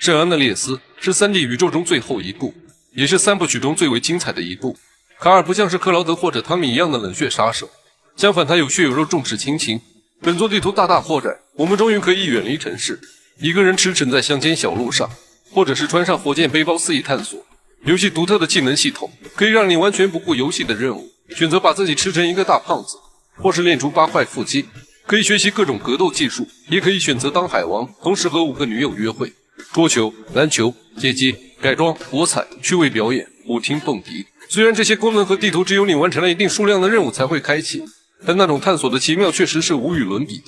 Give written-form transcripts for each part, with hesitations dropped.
圣安的列斯是3D 宇宙中最后一部，也是3部曲中最为精彩的一部。卡尔不像是克劳德或者汤米一样的冷血杀手，相反，他有血有肉，重视亲情。本作地图大大扩展，我们终于可以远离城市，一个人驰骋在乡间小路上，或者是穿上火箭背包肆意探索。游戏独特的技能系统可以让你完全不顾游戏的任务，选择把自己吃成一个大胖子，或是练出8块腹肌。可以学习各种格斗技术，也可以选择当海王，同时和5个女友约会。桌球、篮球、街机、改装、博彩、趣味表演、舞厅、蹦迪。虽然这些功能和地图只有你完成了一定数量的任务才会开启，但那种探索的奇妙确实是无与伦比的。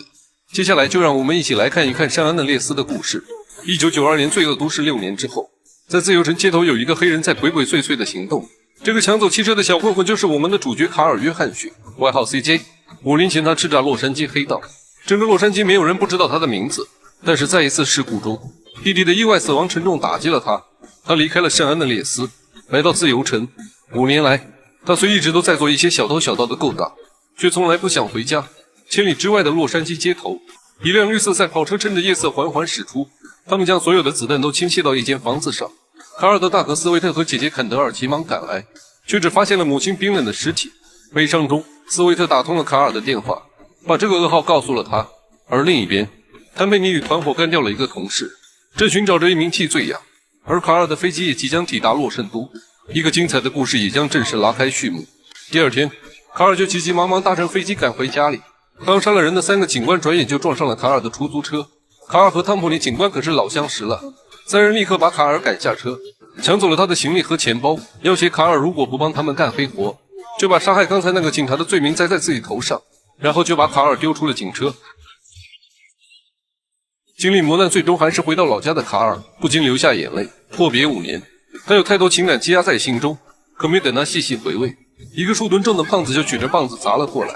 接下来就让我们一起来看一看圣安德烈斯的故事。1992年罪恶都市6年之后，在自由城街头有一个黑人在鬼鬼祟祟的行动。这个抢走汽车的小混混就是我们的主角卡尔·约翰逊，外号 CJ。5年前他叱咤洛杉矶黑道，整个洛杉矶没有人不知道他的名字。但是在一次事故中，弟弟的意外死亡沉重打击了他。他离开了圣安德烈斯，来到自由城。5年来，他虽一直都在做一些小偷小盗的勾当，却从来不想回家。千里之外的洛杉矶街头，一辆绿色赛跑车趁着夜色缓缓驶出，他们将所有的子弹都倾泻到一间房子上。卡尔的大哥斯维特和姐姐坎德尔急忙赶来，却只发现了母亲冰冷的尸体。悲伤中，斯维特打通了卡尔的电话，把这个噩耗告诉了他。而另一边，坦佩尼与团伙干掉了一个同事，正寻找着一名替罪羊。而卡尔的飞机也即将抵达洛圣都，一个精彩的故事也将正式拉开序幕。第二天，卡尔就急急忙忙搭乘飞机赶回家里。刚杀了人的3个警官转眼就撞上了卡尔的出租车。卡尔和汤普尼警官可是老相识了，3人立刻把卡尔赶下车，抢走了他的行李和钱包，要挟卡尔如果不帮他们干黑活，就把杀害刚才那个警察的罪名栽在自己头上，然后就把卡尔丢出了警车。经历磨难，最终还是回到老家的卡尔不禁流下眼泪。阔别5年，他有太多情感积压在心中，可没等他细细回味，一个数吨重的胖子就举着棒子砸了过来。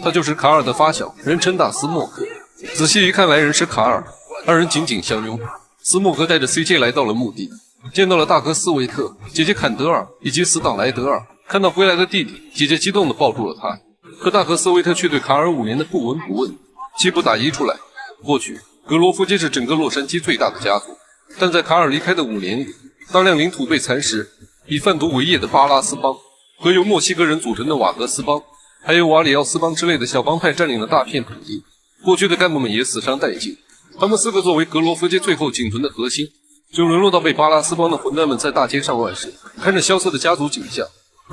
他就是卡尔的发小，人称大斯莫克。仔细一看，来人是卡尔，2人紧紧相拥。斯莫克带着 CJ 来到了墓地，见到了大哥斯维特、姐姐坎德尔以及死党莱德尔。看到归来的弟弟，姐姐激动地抱住了他，可大哥斯维特却对卡尔5年的不闻不问，气不打一处来。过去格罗夫街是整个洛杉矶最大的家族，但在卡尔离开的5年里，大量领土被蚕食，以贩毒为业的巴拉斯帮和由墨西哥人组成的瓦格斯帮，还有瓦里奥斯帮之类的小帮派占领了大片土地，过去的干部们也死伤殆尽。他们4个作为格罗夫街最后仅存的核心，就沦落到被巴拉斯帮的混蛋们在大街上乱世，看着萧瑟的家族景象。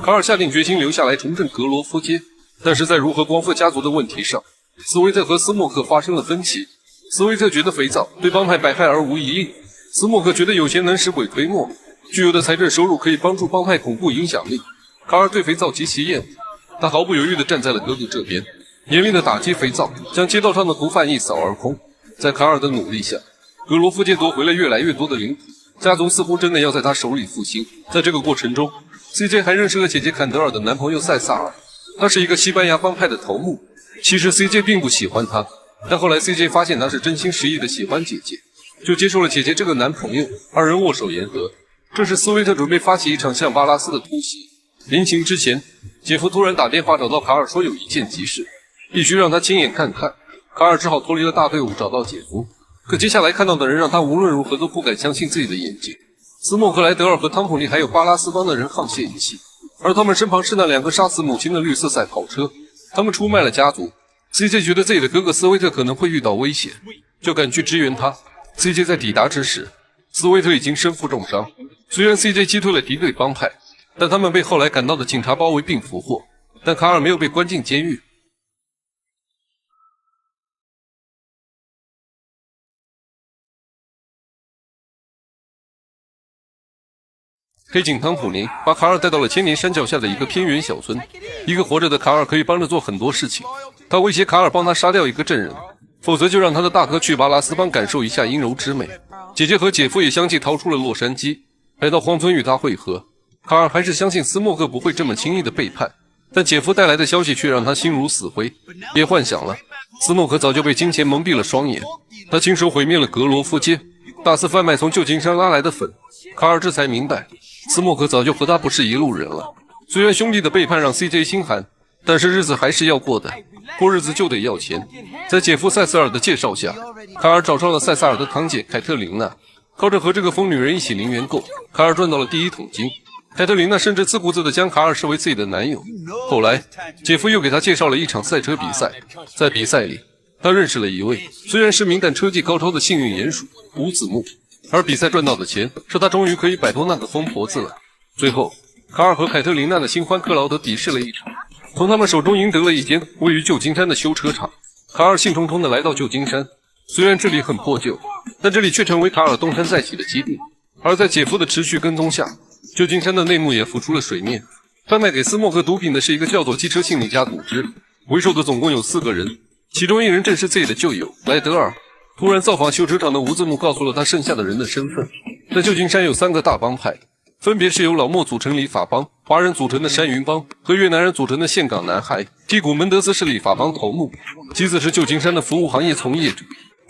卡尔下定决心留下来重振格罗夫街，但是在如何光复家族的问题上，斯维特和斯莫克发生了分歧。斯维特觉得肥皂对帮派百害而无一利，斯莫克觉得有钱能使鬼推磨，具有的财政收入可以帮助帮派巩固影响力。卡尔对肥皂极其厌恶，他毫不犹豫地站在了哥哥这边，严厉地打击肥皂，将街道上的毒贩一扫而空。在卡尔的努力下，格罗夫街夺回了越来越多的领土，家族似乎真的要在他手里复兴。在这个过程中， CJ 还认识了姐姐坎德尔的男朋友塞萨尔，他是一个西班牙帮派的头目。其实 CJ 并不喜欢他，但后来 CJ 发现他是真心实意的喜欢姐姐，就接受了姐姐这个男朋友，2人握手言和。这时斯维特准备发起一场向巴拉斯的突袭，临行之前，姐夫突然打电话找到卡尔，说有一件急事，必须让他亲眼看看。卡尔只好脱离了大队伍找到姐夫，可接下来看到的人让他无论如何都不敢相信自己的眼睛。斯莫克莱德尔和汤普利还有巴拉斯帮的人沆瀣一气，而他们身旁是那2个杀死母亲的绿色赛跑车。他们出卖了家族。 CJ 觉得自己的哥哥斯维特可能会遇到危险，就赶去支援他。CJ 在抵达之时，斯维特已经身负重伤。虽然 CJ 击退了敌对帮派，但他们被后来赶到的警察包围并俘获。但卡尔没有被关进监狱。黑警汤普林把卡尔带到了千年山脚下的一个偏远小村。一个活着的卡尔可以帮着做很多事情。他威胁卡尔帮他杀掉一个证人，否则就让他的大哥去巴拉斯邦感受一下阴柔之美。姐姐和姐夫也相继逃出了洛杉矶，来到荒村与他会合。卡尔还是相信斯莫克不会这么轻易的背叛，但姐夫带来的消息却让他心如死灰，也幻想了斯莫克早就被金钱蒙蔽了双眼。他亲手毁灭了格罗夫街，大肆贩卖从旧金山拉来的粉。卡尔这才明白，斯莫克早就和他不是一路人了。虽然兄弟的背叛让 CJ 心寒，但是日子还是要过的，过日子就得要钱。在姐夫塞瑟尔的介绍下，卡尔找上了塞萨尔的堂姐凯特琳娜。靠着和这个疯女人一起零元购，卡尔赚到了第一桶金。凯特琳娜甚至自顾自地将卡尔视为自己的男友。后来，姐夫又给他介绍了一场赛车比赛，在比赛里，他认识了一位虽然是名但车技高超的幸运鼹鼠吴子木，而比赛赚到的钱，使他终于可以摆脱那个疯婆子了。最后，卡尔和凯特琳娜的新欢克劳德比试了一场，从他们手中赢得了一间位于旧金山的修车厂。卡尔兴冲冲地来到旧金山，虽然这里很破旧，但这里却成为卡尔东山再起的基地。而在姐夫的持续跟踪下，旧金山的内幕也浮出了水面。贩卖给斯莫格毒品的是一个叫做汽车心理家组织，为首的总共有4个人，其中一人正是自己的旧友莱德尔。突然造访修车厂的吴字木告诉了他剩下的人的身份。在旧金山有3个大帮派，分别是由老莫组成理发帮、华人组成的山云帮和越南人组成的岘港男孩。蒂古门德斯是理发帮头目，妻子是旧金山的服务行业从业者。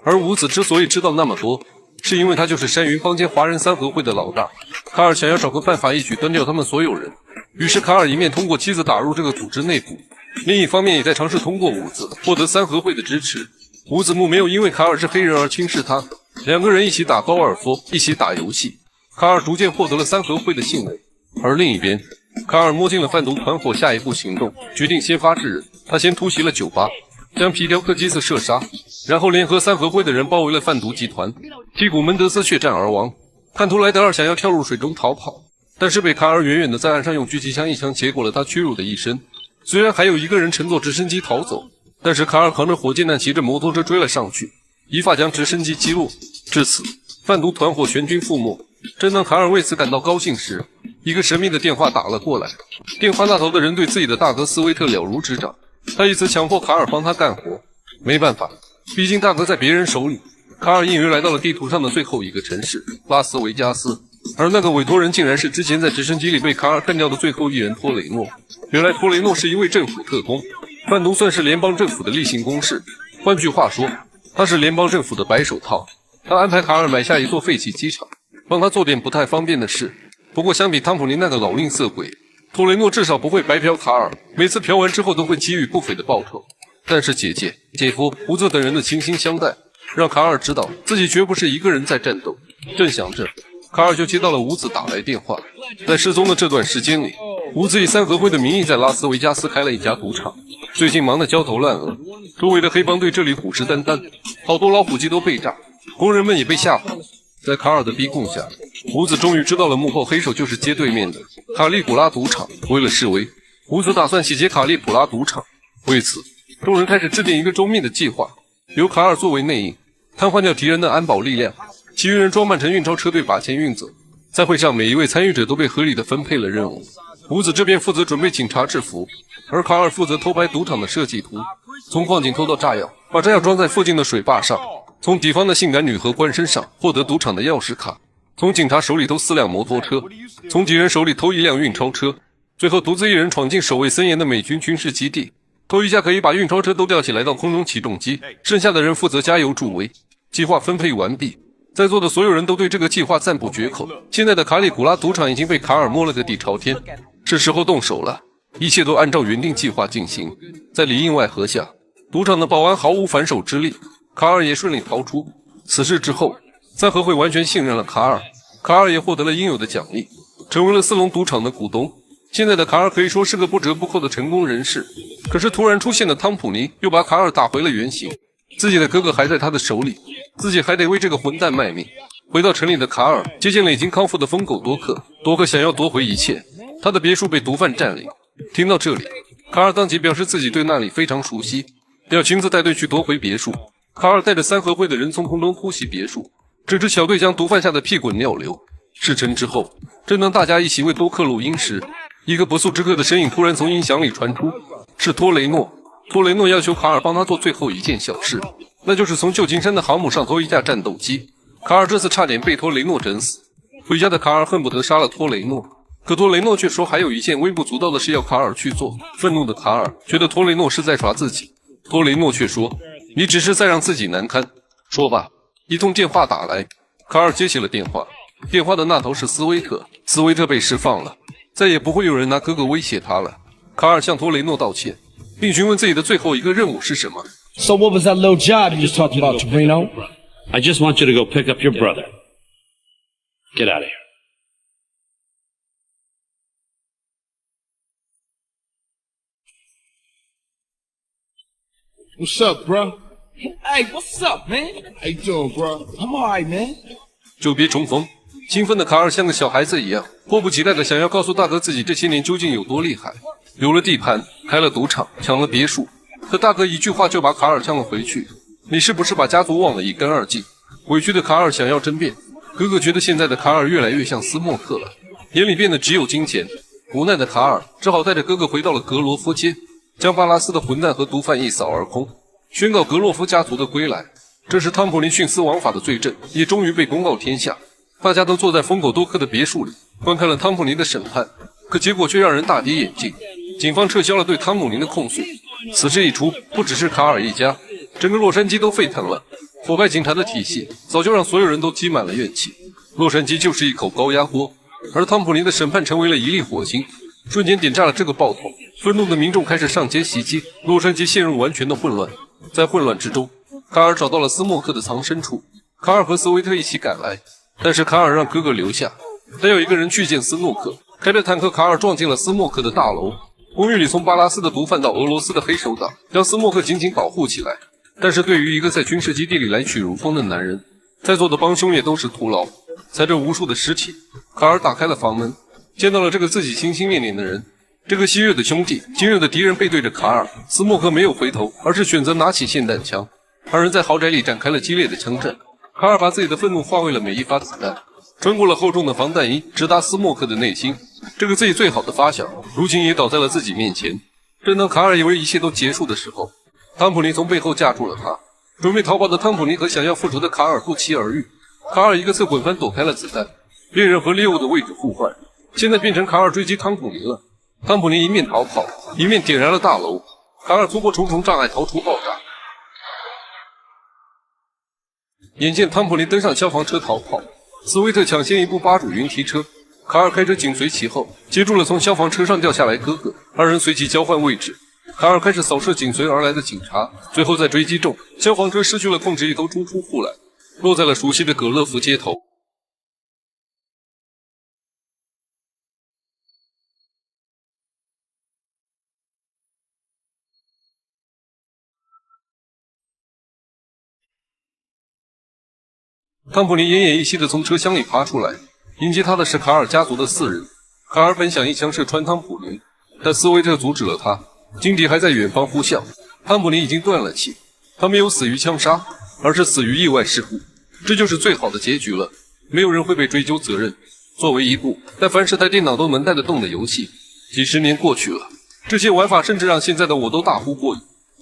而吴子之所以知道那么多，是因为他就是山云帮兼华人三合会的老大。卡尔想要找个办法一举端掉他们所有人，于是卡尔一面通过妻子打入这个组织内部，另一方面也在尝试通过伍子获得三合会的支持。吴子木没有因为卡尔是黑人而轻视他，2个人一起打高尔夫，一起打游戏。卡尔逐渐获得了三合会的信任。而另一边，卡尔摸清了贩毒团伙下一步行动，决定先发制人。他先突袭了酒吧，将皮条克基斯射杀，然后联合三合会的人包围了贩毒集团。蒂古门德斯血战而亡。叛徒莱德尔想要跳入水中逃跑，但是被卡尔远远地在岸上用狙击枪一枪结果了他屈辱的一生。虽然还有1个人乘坐直升机逃走，但是卡尔扛着火箭弹骑着摩托车追了上去，一发将直升机击落。至此，贩毒团伙全军覆没。正当卡尔为此感到高兴时，一个神秘的电话打了过来。电话那头的人对自己的大哥斯威特了如指掌，他以此强迫卡尔帮他干活。没办法，毕竟大哥在别人手里。卡尔应约来到了地图上的最后一个城市拉斯维加斯，而那个委托人竟然是之前在直升机里被卡尔干掉的最后一人托雷诺。原来托雷诺是一位政府特工，贩毒算是联邦政府的例行公事，换句话说，他是联邦政府的白手套。他安排卡尔买下一座废弃机场，帮他做点不太方便的事。不过相比汤普林那个老吝啬鬼，托雷诺至少不会白嫖卡尔，每次嫖完之后都会给予不菲的报酬。但是姐姐、姐夫、胡泽等人的倾心相待，让卡尔知道自己绝不是一个人在战斗。正想着，卡尔就接到了吴子打来电话。在失踪的这段时间里，吴子以三合会的名义在拉斯维加斯开了一家赌场，最近忙得焦头烂额，周围的黑帮对这里虎视眈眈，好多老虎机都被炸，工人们也被吓跑。在卡尔的逼供下，胡子终于知道了幕后黑手就是街对面的卡利普拉赌场。为了示威，胡子打算洗劫卡利普拉赌场。为此，众人开始制定一个周密的计划，由卡尔作为内应，瘫痪掉敌人的安保力量，其余人装扮成运钞车队把钱运走。在会上，每一位参与者都被合理的分配了任务。胡子这边负责准备警察制服，而卡尔负责偷拍赌场的设计图，从矿井偷到炸药，把炸药装在附近的水坝上，从敌方的性感女荷官身上获得赌场的钥匙卡，从警察手里偷4辆摩托车，从敌人手里偷1辆运钞车，最后独自一人闯进守卫森严的美军军事基地，偷一架可以把运钞车都吊起来到空中起重机，剩下的人负责加油助威。计划分配完毕，在座的所有人都对这个计划赞不绝口。现在的卡里古拉赌场已经被卡尔摸了个底朝天，是时候动手了。一切都按照原定计划进行。在里应外合下，赌场的保安毫无反手之力，卡尔也顺利逃出。此事之后，三合会完全信任了卡尔，卡尔也获得了应有的奖励，成为了斯隆赌场的股东。现在的卡尔可以说是个不折不扣的成功人士。可是突然出现的汤普尼又把卡尔打回了原形，自己的哥哥还在他的手里，自己还得为这个混蛋卖命。回到城里的卡尔接见了已经康复的疯狗多克，多克想要夺回一切，他的别墅被毒贩占领。听到这里，卡尔当即表示自己对那里非常熟悉，要亲自带队去夺回别墅。卡尔带着三合会的人从空中突袭别墅，这支小队将毒贩吓得屁滚尿流。事成之后，正当大家一起为多克录音时，一个不速之客的身影突然从音响里传出，是托雷诺。托雷诺要求卡尔帮他做最后一件小事，那就是从旧金山的航母上偷一架战斗机。卡尔这次差点被托雷诺整死，回家的卡尔恨不得杀了托雷诺，可托雷诺却说还有一件微不足道的事要卡尔去做。愤怒的卡尔觉得托雷诺是在耍自己，托雷诺却说你只是在让自己难堪。说吧。一通电话打来，卡尔接起了电话，电话的那头是斯威特。斯威特被释放了，再也不会有人拿哥哥威胁他了。卡尔向托雷诺道歉，并询问自己的最后一个任务是什么。 So what was that little job you just talked about, Torino? I just want you to go pick up your brother. Get out of here. What's up, bro? Hey, what's up, man? How you doing, bro? I'm alright, man. 久别重逢，兴奋的卡尔像个小孩子一样，迫不及待的想要告诉大哥自己这些年究竟有多厉害。留了地盘，开了赌场，抢了别墅，可大哥一句话就把卡尔呛了回去。你是不是把家族忘得一干二净？委屈的卡尔想要争辩，哥哥觉得现在的卡尔越来越像斯莫克了，眼里变得只有金钱。无奈的卡尔只好带着哥哥回到了格罗夫街，将巴拉斯的混蛋和毒贩一扫而空，宣告格洛夫家族的归来。这时汤普林徇私枉法的罪证也终于被公告天下，大家都坐在疯狗多克的别墅里观看了汤普林的审判，可结果却让人大跌眼镜。警方撤销了对汤普林的控诉，此事一出，不只是卡尔一家，整个洛杉矶都沸腾了。腐败警察的体系早就让所有人都积满了怨气，洛杉矶就是一口高压锅，而汤普林的审判成为了一粒火星，瞬间点炸了这个爆头。愤怒的民众开始上街袭击，洛杉矶陷入完全的混乱。在混乱之中，卡尔找到了斯莫克的藏身处，卡尔和斯威特一起赶来，但是卡尔让哥哥留下，还有一个人去见斯诺克。开着坦克，卡尔撞进了斯莫克的大楼。公寓里从巴拉斯的毒贩到俄罗斯的黑手党，将斯莫克紧紧保护起来。但是对于一个在军事基地里来去如风的男人，在座的帮凶也都是徒劳。踩着无数的尸体，卡尔打开了房门，见到了这个自己心心念念的人。这个昔日的兄弟，今日的敌人背对着卡尔。斯莫克没有回头，而是选择拿起霰弹枪。二人在豪宅里展开了激烈的枪战。卡尔把自己的愤怒化为了每一发子弹，穿过了厚重的防弹衣，直达斯莫克的内心。这个自己最好的发小，如今也倒在了自己面前。正当卡尔以为一切都结束的时候，汤普林从背后架住了他。准备逃跑的汤普林和想要复仇的卡尔不期而遇。卡尔一个侧滚翻躲开了子弹，猎人和猎物的位置互换，现在变成卡尔追击汤普林了。汤普林一面逃跑，一面点燃了大楼。卡尔突破重重障碍逃出爆炸。眼见汤普林登上消防车逃跑，斯威特抢先一步扒住云梯车，卡尔开车紧随其后，接住了从消防车上掉下来哥哥。二人随即交换位置，卡尔开始扫射紧随而来的警察。最后在追击中，消防车失去了控制，一头冲出护栏，落在了熟悉的格勒福街头。汤普林奄奄一息地从车厢里爬出来，迎接他的是卡尔家族的4人。卡尔本想一枪射穿汤普林，但斯威特阻止了他，金迪还在远方呼啸。汤普林已经断了气，他没有死于枪杀，而是死于意外事故，这就是最好的结局了。没有人会被追究责任。作为一部在凡是台电脑都能带得动的游戏，几十年过去了，这些玩法甚至让现在的我都大呼过瘾。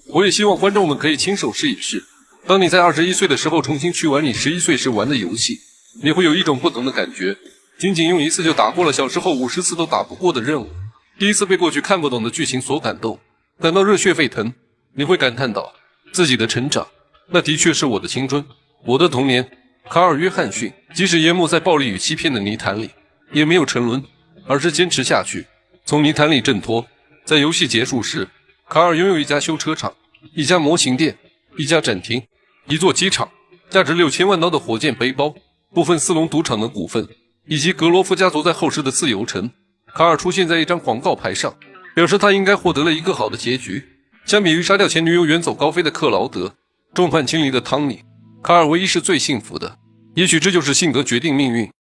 我也希望观众们可以亲手试一试。当你在21岁的时候重新去玩你11岁时玩的游戏，你会有一种不同的感觉。仅仅用一次就打过了小时候50次都打不过的任务，第一次被过去看不懂的剧情所感动，感到热血沸腾，你会感叹到自己的成长，那的确是我的青春，我的童年。卡尔·约翰逊即使淹没在暴力与欺骗的泥潭里，也没有沉沦，而是坚持下去，从泥潭里挣脱。在游戏结束时，卡尔拥有一家修车厂，一家模型店，一家展厅，一座机场，价值6000万刀的火箭背包，部分斯隆赌场的股份，以及格罗夫家族在后世的自由城。卡尔出现在一张广告牌上，表示他应该获得了一个好的结局。相比于杀掉前女友远走高飞的克劳德，众叛亲离的汤尼，卡尔唯一是最幸福的。也许这就是性格决定命运。